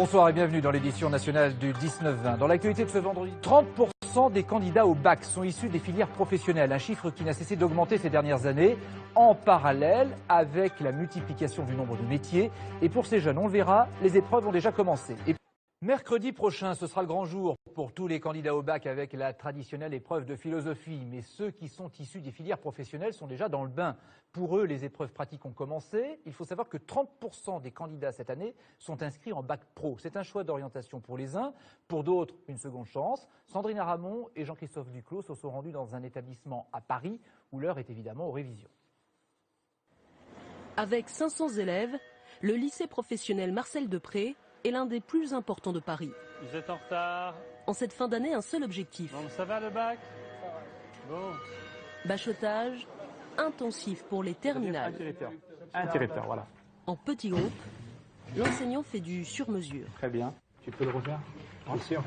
Bonsoir et bienvenue dans l'édition nationale du 19-20. Dans l'actualité de ce vendredi, 30% des candidats au bac sont issus des filières professionnelles, un chiffre qui n'a cessé d'augmenter ces dernières années, en parallèle avec la multiplication du nombre de métiers. Et pour ces jeunes, on le verra, les épreuves ont déjà commencé. Et mercredi prochain, ce sera le grand jour pour tous les candidats au bac avec la traditionnelle épreuve de philosophie. Mais ceux qui sont issus des filières professionnelles sont déjà dans le bain. Pour eux, les épreuves pratiques ont commencé. Il faut savoir que 30% des candidats cette année sont inscrits en bac pro. C'est un choix d'orientation pour les uns, pour d'autres, une seconde chance. Sandrine Aramon et Jean-Christophe Duclos se sont rendus dans un établissement à Paris où l'heure est évidemment aux révisions. Avec 500 élèves, le lycée professionnel Marcel Depré est l'un des plus importants de Paris. Vous êtes en retard. En cette fin d'année, un seul objectif. Bon, ça va le bac? Bon. Bachotage intensif pour les terminales. Un directeur, voilà. En petits groupes, l'enseignant fait du sur-mesure. Très bien. Tu peux le refaire? Bien sûr.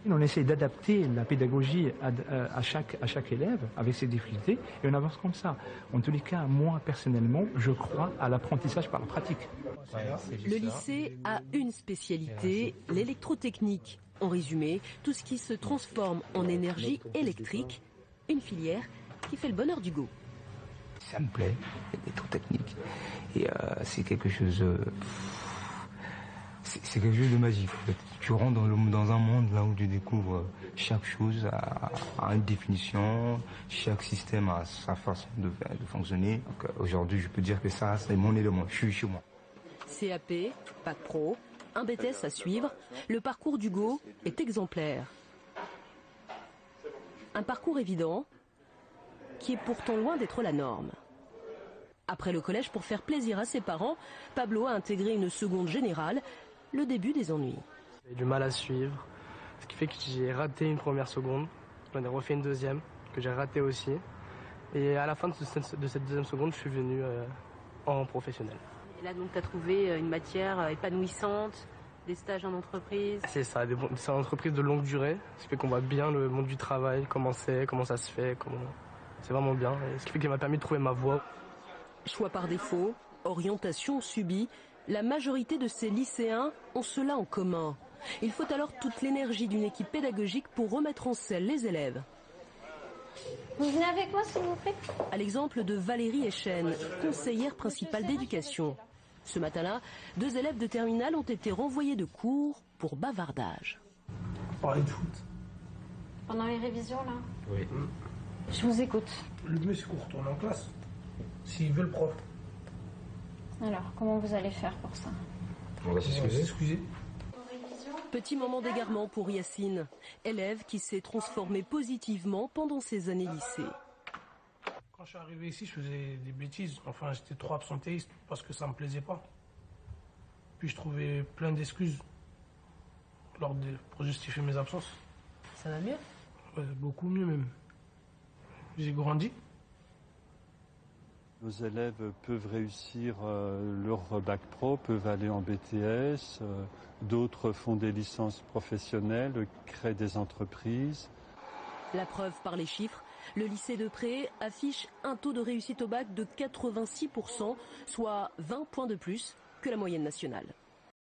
On essaie d'adapter la pédagogie à chaque élève avec ses difficultés et on avance comme ça. En tous les cas, moi personnellement, je crois à l'apprentissage par la pratique. Le lycée a une spécialité, l'électrotechnique. En résumé, tout ce qui se transforme en énergie électrique, une filière qui fait le bonheur d'Hugo. Ça me plaît, l'électrotechnique. Et c'est quelque chose... C'est quelque chose de magique en fait. Tu rentres dans un monde là où tu découvres chaque chose a une définition, chaque système a sa façon de fonctionner. Aujourd'hui, je peux dire que ça, c'est mon élément, je suis chez moi. CAP, Bac Pro, un BTS à suivre, le parcours d'Hugo est exemplaire. Un parcours évident qui est pourtant loin d'être la norme. Après le collège, pour faire plaisir à ses parents, Pablo a intégré une seconde générale. Le début des ennuis. J'ai du mal à suivre, ce qui fait que j'ai raté une première seconde, j'en ai refait une deuxième, que j'ai raté aussi. Et à la fin de cette deuxième seconde, je suis venu en professionnel. Et là donc tu as trouvé une matière épanouissante, des stages en entreprise? C'est ça, c'est une entreprise de longue durée, ce qui fait qu'on voit bien le monde du travail, comment c'est, comment ça se fait, c'est vraiment bien. Et ce qui fait qu'il m'a permis de trouver ma voie. Choix par défaut, orientation subie. La majorité de ces lycéens ont cela en commun. Il faut alors toute l'énergie d'une équipe pédagogique pour remettre en selle les élèves. Vous venez avec moi, s'il vous plaît? À l'exemple de Valérie Echen, conseillère principale d'éducation. Ce matin-là, 2 élèves de terminale ont été renvoyés de cours pour bavardage. Parler de foot. Pendant les révisions, là? Oui. Je vous écoute. Le mieux, c'est qu'on retourne en classe, s'il veut le prof. Alors, comment vous allez faire pour ça? On va s'excuser. Petit moment d'égarement pour Yacine, élève qui s'est transformé positivement pendant ses années lycée. Quand je suis arrivé ici, je faisais des bêtises. Enfin, j'étais trop absentéiste parce que ça me plaisait pas. Puis je trouvais plein d'excuses pour justifier mes absences. Ça va mieux? Ouais, beaucoup mieux même. J'ai grandi. Nos élèves peuvent réussir leur bac pro, peuvent aller en BTS, d'autres font des licences professionnelles, créent des entreprises. La preuve par les chiffres, le lycée Depré affiche un taux de réussite au bac de 86%, soit 20 points de plus que la moyenne nationale.